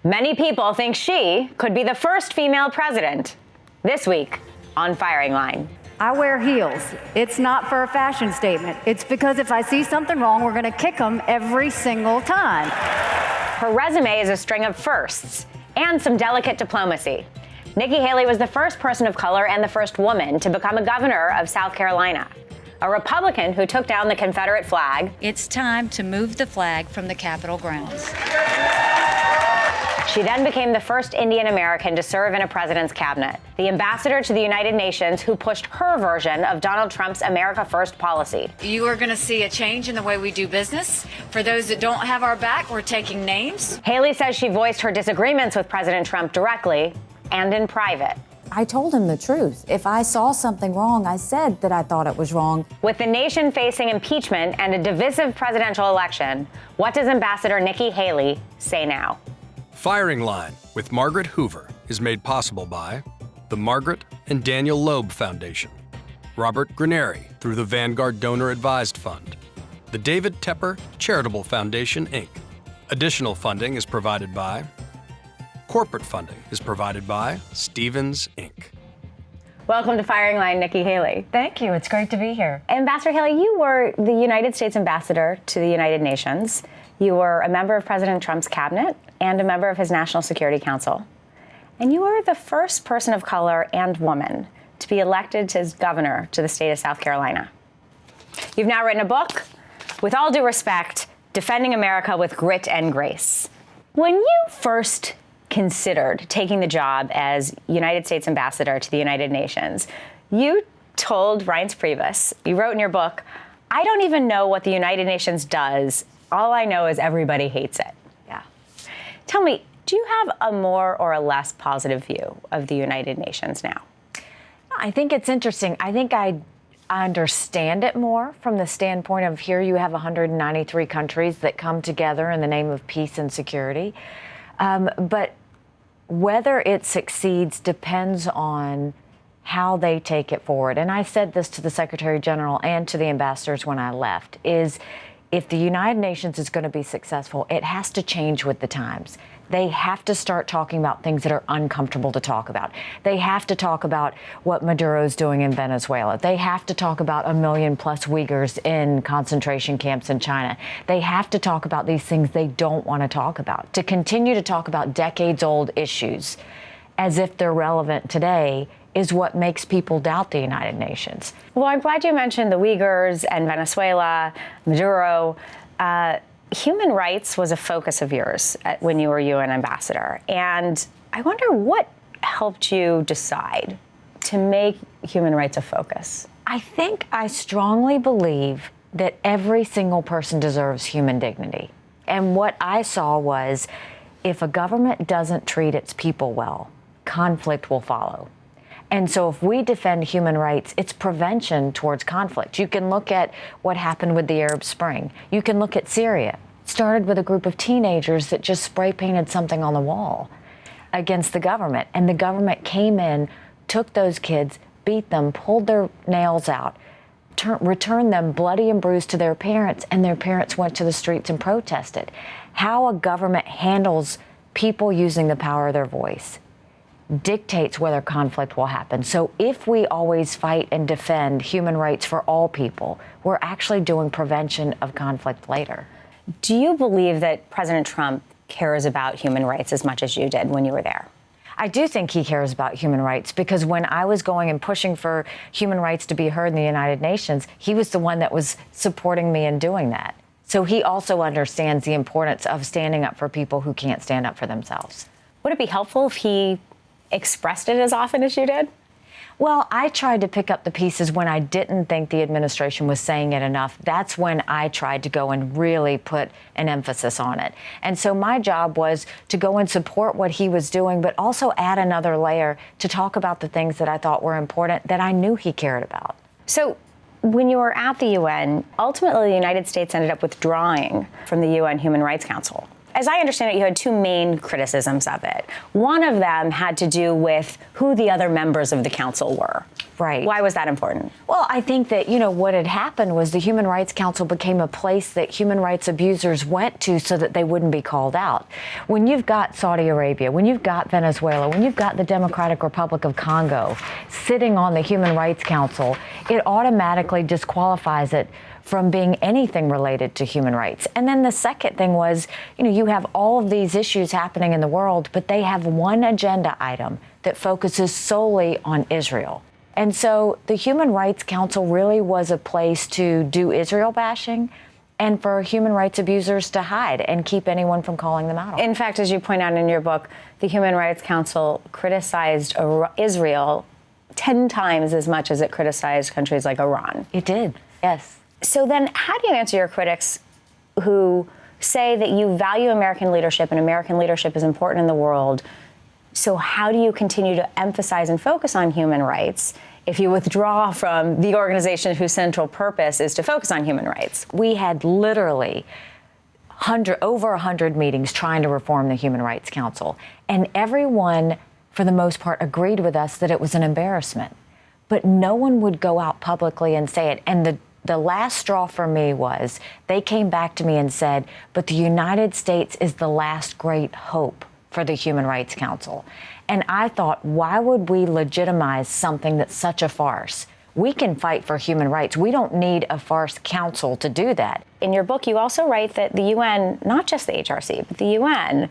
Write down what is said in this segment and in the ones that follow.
Many people think she could be the first female president. This week on Firing Line. I wear heels. It's not for a fashion statement. It's because if I see something wrong, we're going to kick them every single time. Her resume is a string of firsts and some delicate diplomacy. Nikki Haley was the first person of color and the first woman to become a governor of South Carolina, a Republican who took down the Confederate flag. It's time to move the flag from the Capitol grounds. She then became the first Indian American to serve in a president's cabinet, the ambassador to the United Nations who pushed her version of Donald Trump's America First policy. You are going to see a change in the way we do business. For those that don't have our back, we're taking names. Haley says she voiced her disagreements with President Trump directly and in private. I told him the truth. If I saw something wrong, I said that I thought it was wrong. With the nation facing impeachment and a divisive presidential election, what does Ambassador Nikki Haley say now? Firing Line with Margaret Hoover is made possible by the Margaret and Daniel Loeb Foundation, Robert Graneri through the Vanguard Donor Advised Fund, the David Tepper Charitable Foundation, Inc. Additional funding is provided by corporate funding is provided by Stevens, Inc. Welcome to Firing Line, Nikki Haley. Thank you. It's great to be here. Ambassador Haley, you were the United States ambassador to the United Nations. You were a member of President Trump's cabinet and a member of his National Security Council. And you were the first person of color and woman to be elected as governor to the state of South Carolina. You've now written a book, with all due respect, Defending America with Grit and Grace. When you first considered taking the job as United States ambassador to the United Nations, you told Reince Priebus, you wrote in your book, "I don't even know what the United Nations does. All I know is everybody hates it." Yeah. Tell me, do you have a more or a less positive view of the United Nations now? I think it's interesting. I think I understand it more from the standpoint of here you have 193 countries that come together in the name of peace and security. But whether it succeeds depends on how they take it forward. And I said this to the Secretary General and to the ambassadors when I left, is if the United Nations is going to be successful, it has to change with the times. They have to start talking about things that are uncomfortable to talk about. They have to talk about what Maduro's doing in Venezuela. They have to talk about 1 million plus Uyghurs in concentration camps in China. They have to talk about these things they don't want to talk about. To continue to talk about decades-old issues as if they're relevant today is what makes people doubt the United Nations. Well, I'm glad you mentioned the Uyghurs and Venezuela, Maduro. Human rights was a focus of yours when you were UN ambassador. And I wonder what helped you decide to make human rights a focus? I think I strongly believe that every single person deserves human dignity. And what I saw was if a government doesn't treat its people well, conflict will follow. And so if we defend human rights, it's prevention towards conflict. You can look at what happened with the Arab Spring. You can look at Syria. It started with a group of teenagers that just spray painted something on the wall against the government. And the government came in, took those kids, beat them, pulled their nails out, returned them bloody and bruised to their parents, and their parents went to the streets and protested. How a government handles people using the power of their voice dictates whether conflict will happen. So if we always fight and defend human rights for all people, we're actually doing prevention of conflict later. Do you believe that President Trump cares about human rights as much as you did when you were there? I do think he cares about human rights because when I was going and pushing for human rights to be heard in the United Nations, he was the one that was supporting me in doing that. So he also understands the importance of standing up for people who can't stand up for themselves. Would it be helpful if he expressed it as often as you did? Well, I tried to pick up the pieces when I didn't think the administration was saying it enough. That's when I tried to go and really put an emphasis on it. And so my job was to go and support what he was doing, but also add another layer to talk about the things that I thought were important that I knew he cared about. So when you were at the UN, ultimately the United States ended up withdrawing from the UN Human Rights Council. as I understand it, you had two main criticisms of it. One of them had to do with who the other members of the council were. Right. Why was that important? Well, I think that, what had happened was the Human Rights Council became a place that human rights abusers went to so that they wouldn't be called out. When you've got Saudi Arabia, when you've got Venezuela, when you've got the Democratic Republic of Congo sitting on the Human Rights Council, it automatically disqualifies it from being anything related to human rights. And then the second thing was, you have all of these issues happening in the world, but they have one agenda item that focuses solely on Israel. And so the Human Rights Council really was a place to do Israel bashing and for human rights abusers to hide and keep anyone from calling them out. In fact, as you point out in your book, the Human Rights Council criticized Israel 10 times as much as it criticized countries like Iran. It did, yes. So then how do you answer your critics who say that you value American leadership and American leadership is important in the world? So how do you continue to emphasize and focus on human rights if you withdraw from the organization whose central purpose is to focus on human rights? We had literally over 100 meetings trying to reform the Human Rights Council, and everyone, for the most part, agreed with us that it was an embarrassment. But no one would go out publicly and say it. And the last straw for me was they came back to me and said, but the United States is the last great hope for the Human Rights Council. And I thought, why would we legitimize something that's such a farce? We can fight for human rights. We don't need a farce council to do that. In your book, you also write that the UN, not just the HRC, but the UN,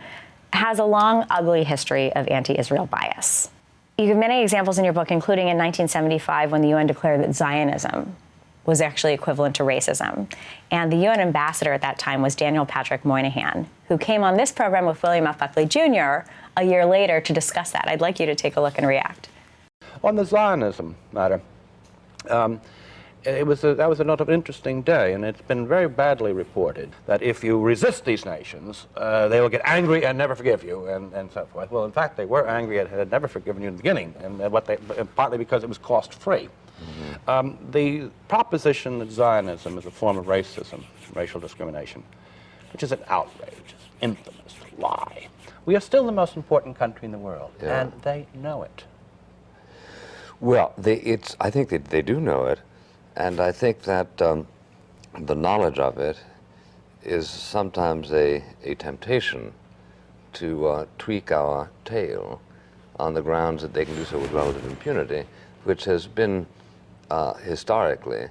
has a long, ugly history of anti-Israel bias. You give many examples in your book, including in 1975 when the UN declared that Zionism was actually equivalent to racism. And the UN ambassador at that time was Daniel Patrick Moynihan, who came on this program with William F. Buckley Jr. a year later to discuss that. I'd like you to take a look and react. On the Zionism matter, that was a not of interesting day, and it's been very badly reported that if you resist these nations, they will get angry and never forgive you, and so forth. Well, in fact, they were angry and had never forgiven you in the beginning, and partly because it was cost-free. Mm-hmm. The proposition that Zionism is a form of racism, racial discrimination, which is an outrageous, infamous lie. We are still the most important country in the world, and they know it. Well, I think they do know it, and I think that the knowledge of it is sometimes a temptation to tweak our tale on the grounds that they can do so with relative impunity, which has been historically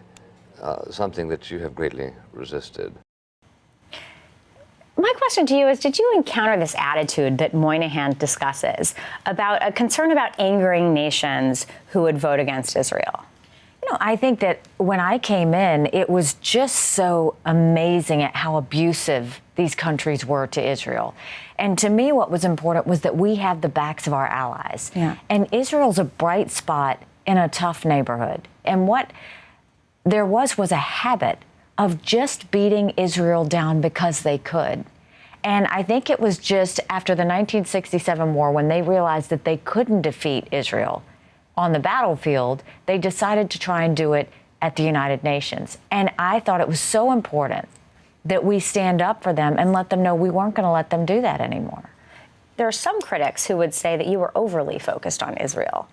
something that you have greatly resisted. My question to you is, did you encounter this attitude that Moynihan discusses about a concern about angering nations who would vote against Israel? I think that when I came in, it was just so amazing at how abusive these countries were to Israel. And to me, what was important was that we have the backs of our allies. Yeah. And Israel's a bright spot in a tough neighborhood. And what there was a habit of just beating Israel down because they could. And I think it was just after the 1967 war, when they realized that they couldn't defeat Israel on the battlefield, they decided to try and do it at the United Nations. And I thought it was so important that we stand up for them and let them know we weren't going to let them do that anymore. There are some critics who would say that you were overly focused on Israel.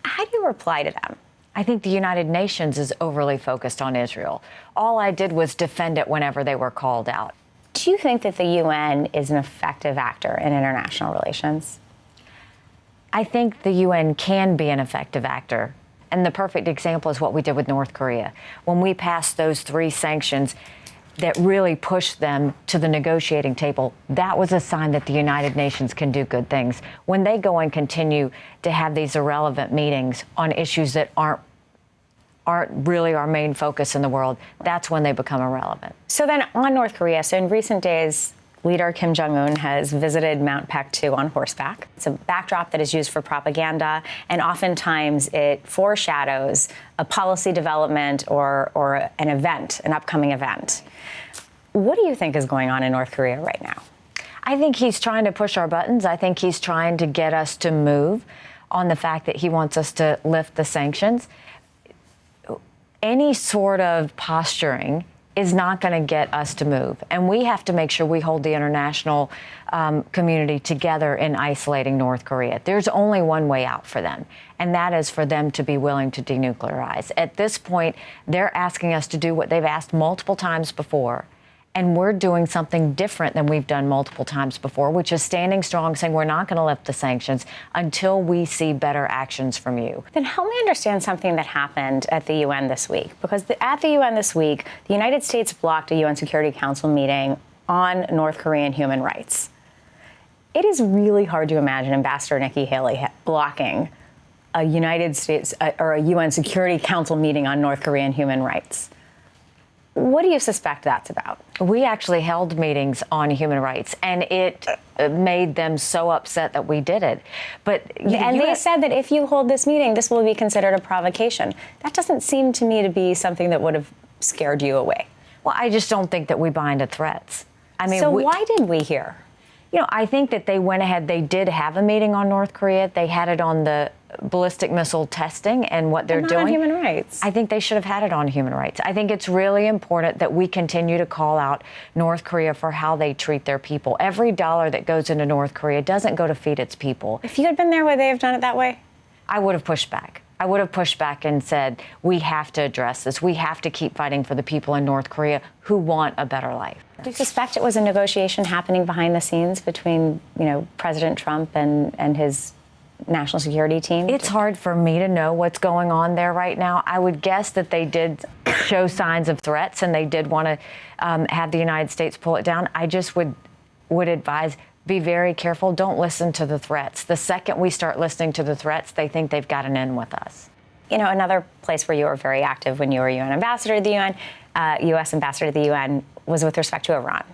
How do you reply to them? I think the United Nations is overly focused on Israel. All I did was defend it whenever they were called out. Do you think that the UN is an effective actor in international relations? I think the UN can be an effective actor. And the perfect example is what we did with North Korea. When we passed those 3 sanctions that really pushed them to the negotiating table, that was a sign that the United Nations can do good things. When they go and continue to have these irrelevant meetings on issues that aren't really our main focus in the world, that's when they become irrelevant. So then on North Korea, so in recent days, leader Kim Jong-un has visited Mount Paektu on horseback. It's a backdrop that is used for propaganda, and oftentimes it foreshadows a policy development or an event, an upcoming event. What do you think is going on in North Korea right now? I think he's trying to push our buttons. I think he's trying to get us to move on the fact that he wants us to lift the sanctions. Any sort of posturing is not going to get us to move. And we have to make sure we hold the international community together in isolating North Korea. There's only one way out for them, and that is for them to be willing to denuclearize. At this point, they're asking us to do what they've asked multiple times before. And we're doing something different than we've done multiple times before, which is standing strong, saying we're not going to lift the sanctions until we see better actions from you. Then help me understand something that happened at the UN this week. Because at the UN this week, the United States blocked a UN Security Council meeting on North Korean human rights. It is really hard to imagine Ambassador Nikki Haley blocking a United States or a UN Security Council meeting on North Korean human rights. What do you suspect that's about? We actually held meetings on human rights, and it made them so upset that we did it. They said that if you hold this meeting, this will be considered a provocation. That doesn't seem to me to be something that would have scared you away. Well, I just don't think that we buy into threats. I mean, so why did we hear? You know, I think that they went ahead. They did have a meeting on North Korea. They had it on the ballistic missile testing and what they're doing. On human rights. I think they should have had it on human rights. I think it's really important that we continue to call out North Korea for how they treat their people. Every dollar that goes into North Korea doesn't go to feed its people. If you had been there, would they have done it that way? I would have pushed back. I would have pushed back and said, we have to address this. We have to keep fighting for the people in North Korea who want a better life. Do you suspect it was a negotiation happening behind the scenes between, President Trump and his national security team? It's hard for me to know what's going on there right now. I would guess that they did show signs of threats and they did want to have the United States pull it down. I just would advise, be very careful. Don't listen to the threats. The second we start listening to the threats, they think they've got an in with us. Another place where you were very active when you were UN ambassador to the UN, U.S. ambassador to the UN, was with respect to Iran.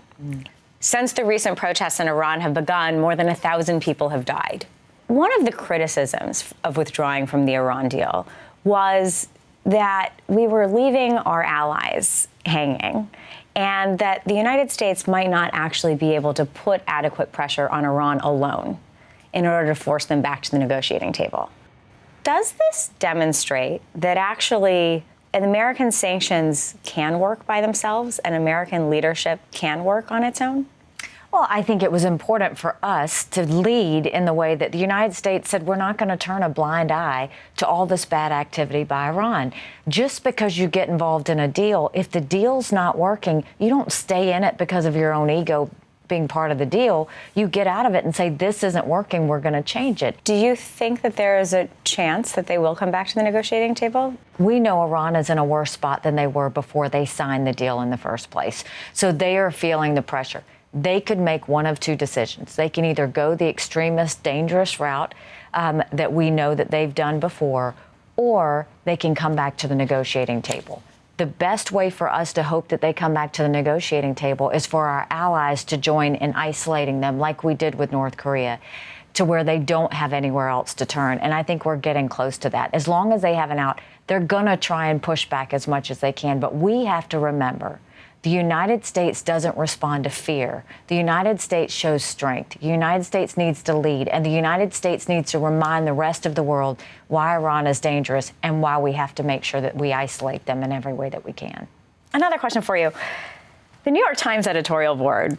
Since the recent protests in Iran have begun, more than 1,000 people have died. One of the criticisms of withdrawing from the Iran deal was that we were leaving our allies hanging, and that the United States might not actually be able to put adequate pressure on Iran alone in order to force them back to the negotiating table. Does this demonstrate that actually American sanctions can work by themselves and American leadership can work on its own? Well, I think it was important for us to lead in the way that the United States said we're not going to turn a blind eye to all this bad activity by Iran. Just because you get involved in a deal, if the deal's not working, you don't stay in it because of your own ego being part of the deal. You get out of it and say, this isn't working, we're going to change it. Do you think that there is a chance that they will come back to the negotiating table? We know Iran is in a worse spot than they were before they signed the deal in the first place. So they are feeling the pressure. They could make one of two decisions. They can either go the extremist, dangerous route that we know that they've done before, or they can come back to the negotiating table. The best way for us to hope that they come back to the negotiating table is for our allies to join in isolating them like we did with North Korea, to where they don't have anywhere else to turn. And I think we're getting close to that. As long as they have an out, they're going to try and push back as much as they can. But we have to remember, the United States doesn't respond to fear. The United States shows strength. The United States needs to lead, and the United States needs to remind the rest of the world why Iran is dangerous and why we have to make sure that we isolate them in every way that we can. Another question for you. The New York Times editorial board,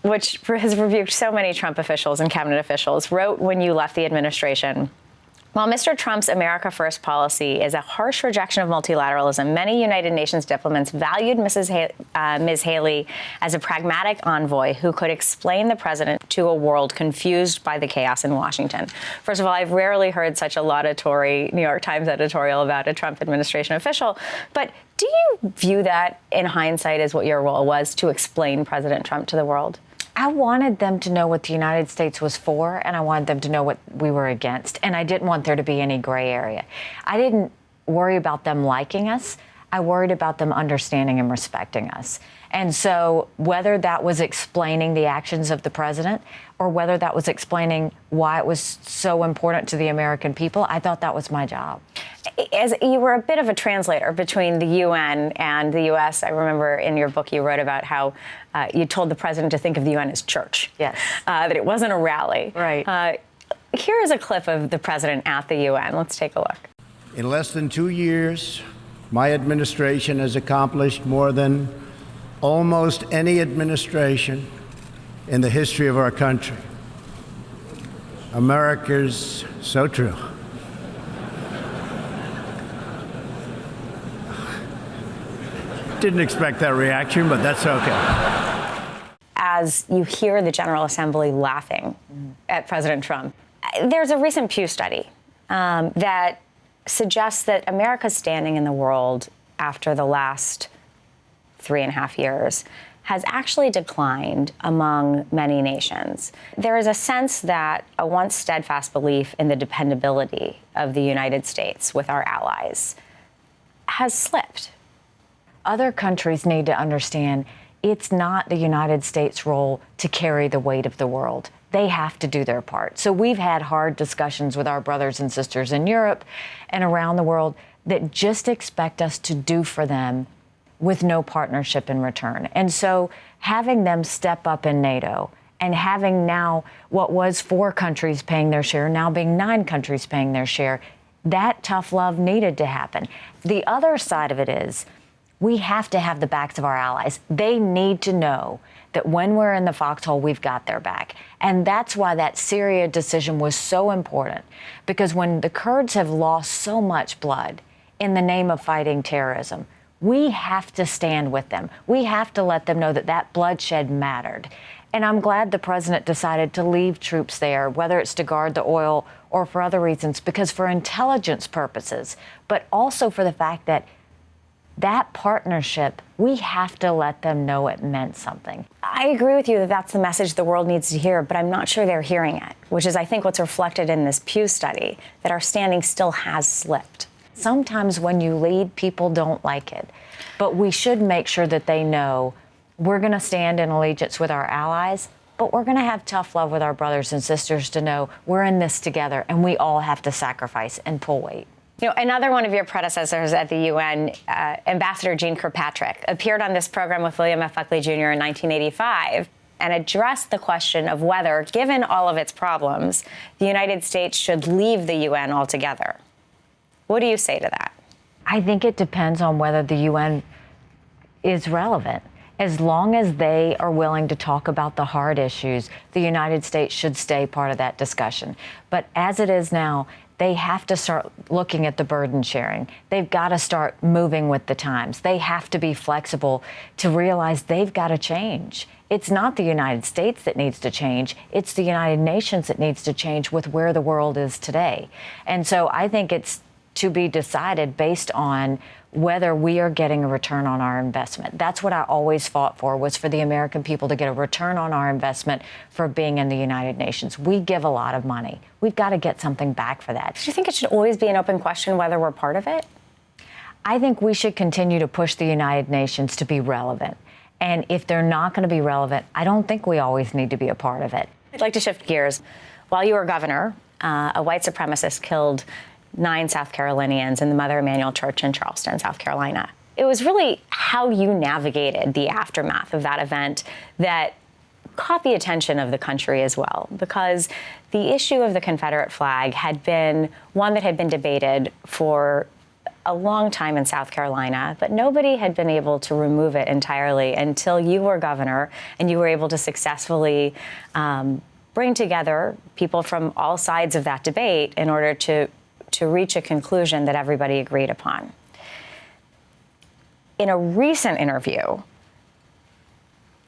which has rebuked so many Trump officials and cabinet officials, wrote when you left the administration, while Mr. Trump's America First policy is a harsh rejection of multilateralism, many United Nations diplomats valued Ms. Haley as a pragmatic envoy who could explain the president to a world confused by the chaos in Washington. First of all, I've rarely heard such a laudatory New York Times editorial about a Trump administration official. But do you view that in hindsight as what your role was, to explain President Trump to the world? I wanted them to know what the United States was for, and I wanted them to know what we were against. And I didn't want there to be any gray area. I didn't worry about them liking us. I worried about them understanding and respecting us. And so whether that was explaining the actions of the president or whether that was explaining why it was so important to the American people, I thought that was my job. As you were a bit of a translator between the UN and the U.S., I remember in your book you wrote about how you told the president to think of the UN as church. Yes. That it wasn't a rally. Right. Here is a clip of the president at the UN. Let's take a look. In less than 2 years, my administration has accomplished more than almost any administration in the history of our country. America's so true. Didn't expect that reaction, but that's okay. As you hear the General Assembly laughing at President Trump, there's a recent Pew study that suggests that America's standing in the world after the last 3.5 years has actually declined among many nations. There is a sense that a once steadfast belief in the dependability of the United States with our allies has slipped. Other countries need to understand it's not the United States' role to carry the weight of the world. They have to do their part. So we've had hard discussions with our brothers and sisters in Europe and around the world that just expect us to do for them with no partnership in return. And so having them step up in NATO and having now what was 4 countries paying their share, now being 9 countries paying their share, that tough love needed to happen. The other side of it is we have to have the backs of our allies. They need to know that when we're in the foxhole, we've got their back. And that's why that Syria decision was so important, because when the Kurds have lost so much blood in the name of fighting terrorism, we have to stand with them. We have to let them know that that bloodshed mattered. And I'm glad the president decided to leave troops there, whether it's to guard the oil or for other reasons, because for intelligence purposes, but also for the fact that that partnership, we have to let them know it meant something. I agree with you that that's the message the world needs to hear, but I'm not sure they're hearing it, which is, I think, what's reflected in this Pew study, that our standing still has slipped. Sometimes when you lead, people don't like it, but we should make sure that they know we're going to stand in allegiance with our allies, but we're going to have tough love with our brothers and sisters to know we're in this together and we all have to sacrifice and pull weight. You know, another one of your predecessors at the UN, Ambassador Jeane Kirkpatrick, appeared on this program with William F. Buckley Jr. in 1985 and addressed the question of whether, given all of its problems, the United States should leave the UN altogether. What do you say to that? I think it depends on whether the UN is relevant. As long as they are willing to talk about the hard issues, the United States should stay part of that discussion. But as it is now, they have to start looking at the burden sharing. They've got to start moving with the times. They have to be flexible to realize they've got to change. It's not the United States that needs to change. It's the United Nations that needs to change with where the world is today. And so I think it's to be decided based on whether we are getting a return on our investment. That's what I always fought for, was for the American people to get a return on our investment for being in the United Nations. We give a lot of money. We've got to get something back for that. Do you think it should always be an open question whether we're part of it? I think we should continue to push the United Nations to be relevant. And if they're not going to be relevant, I don't think we always need to be a part of it. I'd like to shift gears. While you were governor, a white supremacist killed 9 South Carolinians in the Mother Emanuel Church in Charleston, South Carolina. It was really how you navigated the aftermath of that event that caught the attention of the country as well, because the issue of the Confederate flag had been one that had been debated for a long time in South Carolina, but nobody had been able to remove it entirely until you were governor and you were able to successfully bring together people from all sides of that debate in order to reach a conclusion that everybody agreed upon. In a recent interview,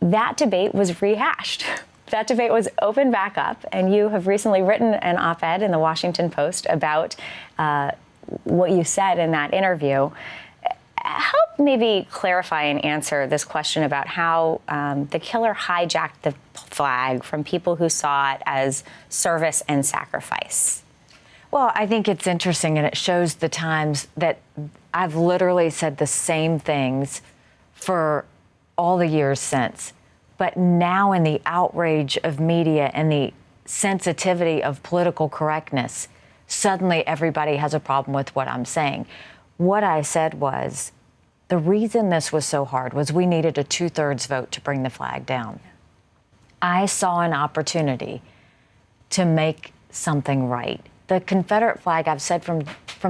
that debate was rehashed. That debate was opened back up, and you have recently written an op-ed in the Washington Post about what you said in that interview. Help maybe clarify and answer this question about how the killer hijacked the flag from people who saw it as service and sacrifice. Well, I think it's interesting, and it shows the times that I've literally said the same things for all the years since. But now, in the outrage of media and the sensitivity of political correctness, suddenly everybody has a problem with what I'm saying. What I said was, the reason this was so hard was we needed a 2/3 vote to bring the flag down. I saw an opportunity to make something right. The Confederate flag, I've said from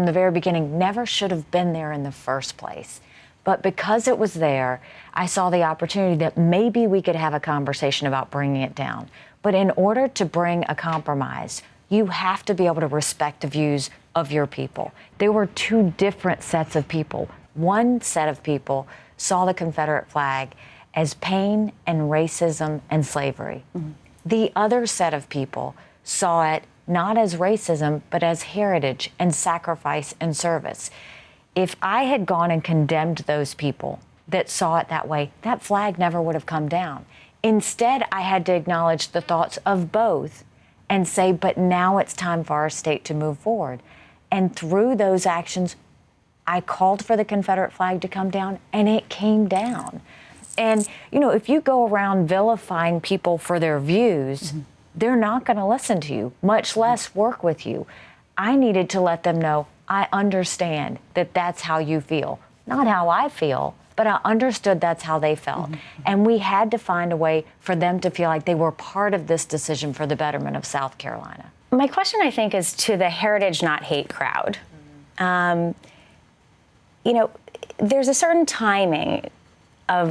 the very beginning, never should have been there in the first place. But because it was there, I saw the opportunity that maybe we could have a conversation about bringing it down. But in order to bring a compromise, you have to be able to respect the views of your people. There were two different sets of people. One set of people saw the Confederate flag as pain and racism and slavery. Mm-hmm. The other set of people saw it not as racism, but as heritage and sacrifice and service. If I had gone and condemned those people that saw it that way, that flag never would have come down. Instead, I had to acknowledge the thoughts of both and say, but now it's time for our state to move forward. And through those actions, I called for the Confederate flag to come down, and it came down. And, you know, if you go around vilifying people for their views, mm-hmm. they're not going to listen to you, much less work with you. I needed to let them know, I understand that that's how you feel. Not how I feel, but I understood that's how they felt. Mm-hmm. And we had to find a way for them to feel like they were part of this decision for the betterment of South Carolina. My question, I think, is to the Heritage Not Hate crowd. Mm-hmm. You know, there's a certain timing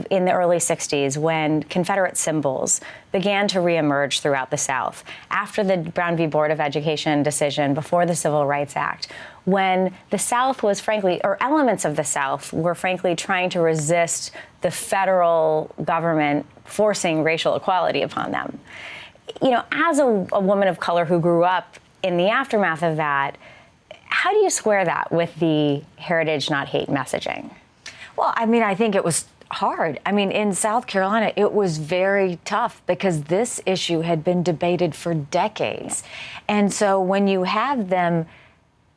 in the early 60s when Confederate symbols began to reemerge throughout the South after the Brown v. Board of Education decision, before the Civil Rights Act, when the South was frankly, or elements of the South were frankly trying to resist the federal government forcing racial equality upon them. You know, as a woman of color who grew up in the aftermath of that, how do you square that with the Heritage Not Hate messaging? Well, I mean, I think it was hard. I mean, in South Carolina, it was very tough because this issue had been debated for decades. And so when you have them,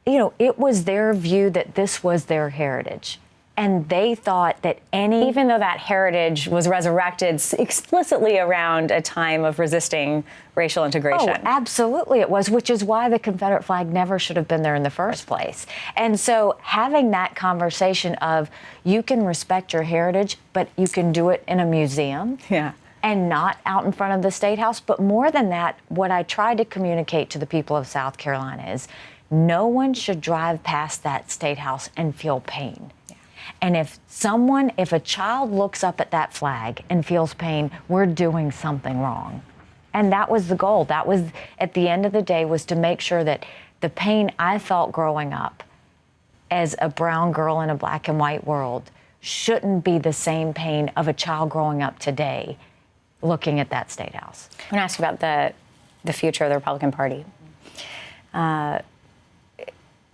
you know, it was their view that this was their heritage. And they thought that even though that heritage was resurrected explicitly around a time of resisting racial integration. Oh, absolutely it was, which is why the Confederate flag never should have been there in the first place. And so having that conversation of you can respect your heritage, but you can do it in a museum. Yeah. And not out in front of the State House. But more than that, what I tried to communicate to the people of South Carolina is no one should drive past that State House and feel pain. And if a child looks up at that flag and feels pain, we're doing something wrong. And that was the goal. That was, at the end of the day, was to make sure that the pain I felt growing up as a brown girl in a black and white world shouldn't be the same pain of a child growing up today looking at that State House. I want to ask you about the future of the Republican Party.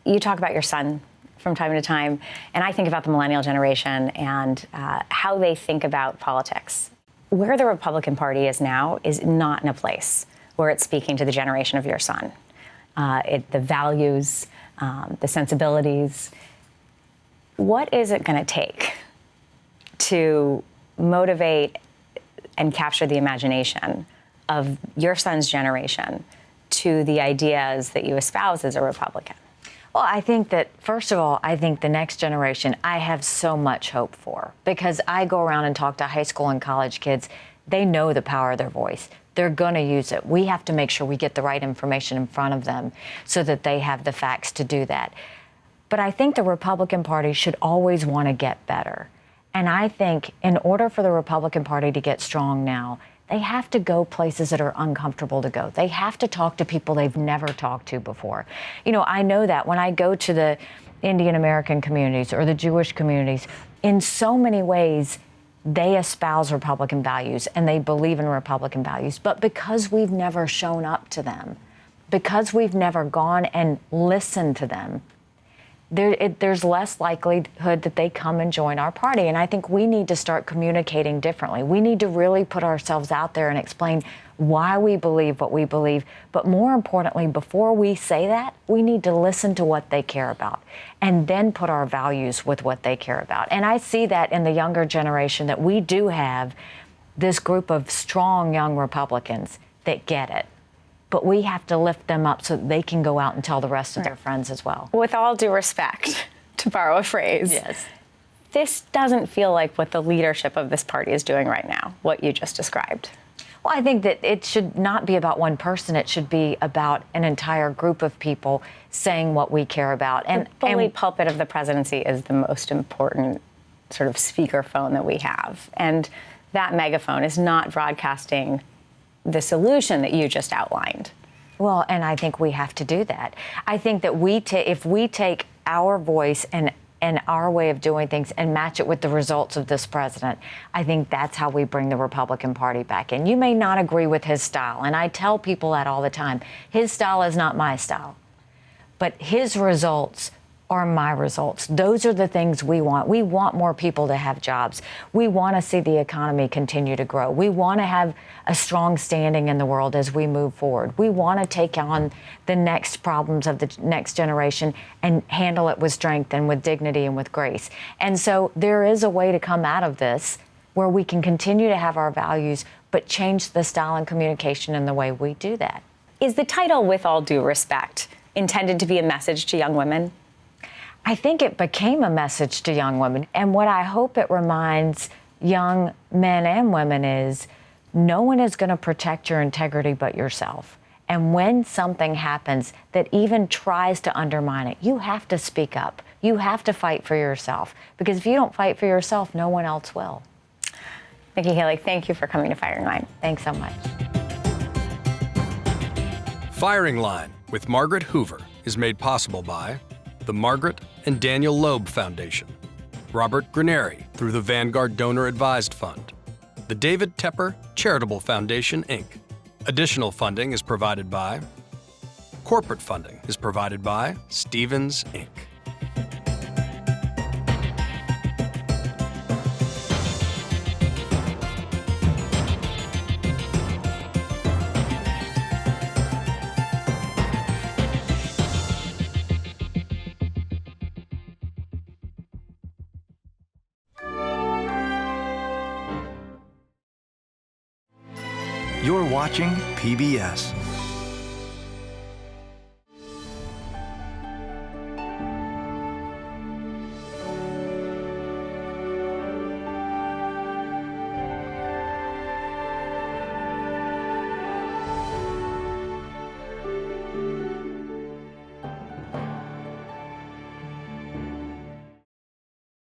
You talk about your son from time to time, and I think about the millennial generation and how they think about politics. Where the Republican Party is now is not in a place where it's speaking to the generation of your son. The values, the sensibilities. What is it going to take to motivate and capture the imagination of your son's generation to the ideas that you espouse as a Republican? Well, I think that, first of all, I think the next generation, I have so much hope for, because I go around and talk to high school and college kids. They know the power of their voice. They're going to use it. We have to make sure we get the right information in front of them so that they have the facts to do that. But I think the Republican Party should always want to get better. And I think in order for the Republican Party to get strong now, they have to go places that are uncomfortable to go. They have to talk to people they've never talked to before. You know, I know that when I go to the Indian American communities or the Jewish communities, in so many ways, they espouse Republican values and they believe in Republican values. But because we've never shown up to them, because we've never gone and listened to them, there's less likelihood that they come and join our party. And I think we need to start communicating differently. We need to really put ourselves out there and explain why we believe what we believe. But more importantly, before we say that, we need to listen to what they care about and then put our values with what they care about. And I see that in the younger generation, that we do have this group of strong young Republicans that get it. But we have to lift them up so that they can go out and tell the rest of their friends as well. With all due respect, to borrow a phrase, yes, this doesn't feel like what the leadership of this party is doing right now, what you just described. Well, I think that it should not be about one person. It should be about an entire group of people saying what we care about. And the bully pulpit of the presidency is the most important sort of speakerphone that we have. And that megaphone is not broadcasting the solution that you just outlined. Well, and I think we have to do that. I think that if we take our voice and our way of doing things and match it with the results of this president, I think that's how we bring the Republican Party back in. You may not agree with his style, and I tell people that all the time. His style is not my style, but his results are my results. Those are the things we want. We want more people to have jobs. We want to see the economy continue to grow. We want to have a strong standing in the world as we move forward. We want to take on the next problems of the next generation and handle it with strength and with dignity and with grace. And so there is a way to come out of this where we can continue to have our values, but change the style and communication in the way we do that. Is the title, With All Due Respect, intended to be a message to young women? I think it became a message to young women. And what I hope it reminds young men and women is no one is going to protect your integrity but yourself. And when something happens that even tries to undermine it, you have to speak up. You have to fight for yourself. Because if you don't fight for yourself, no one else will. Nikki Haley, thank you for coming to Firing Line. Thanks so much. Firing Line with Margaret Hoover is made possible by the Margaret and Daniel Loeb Foundation, Robert Graneri through the Vanguard Donor Advised Fund, the David Tepper Charitable Foundation, Inc. Additional funding is provided by corporate funding is provided by Stevens, Inc. You're watching PBS.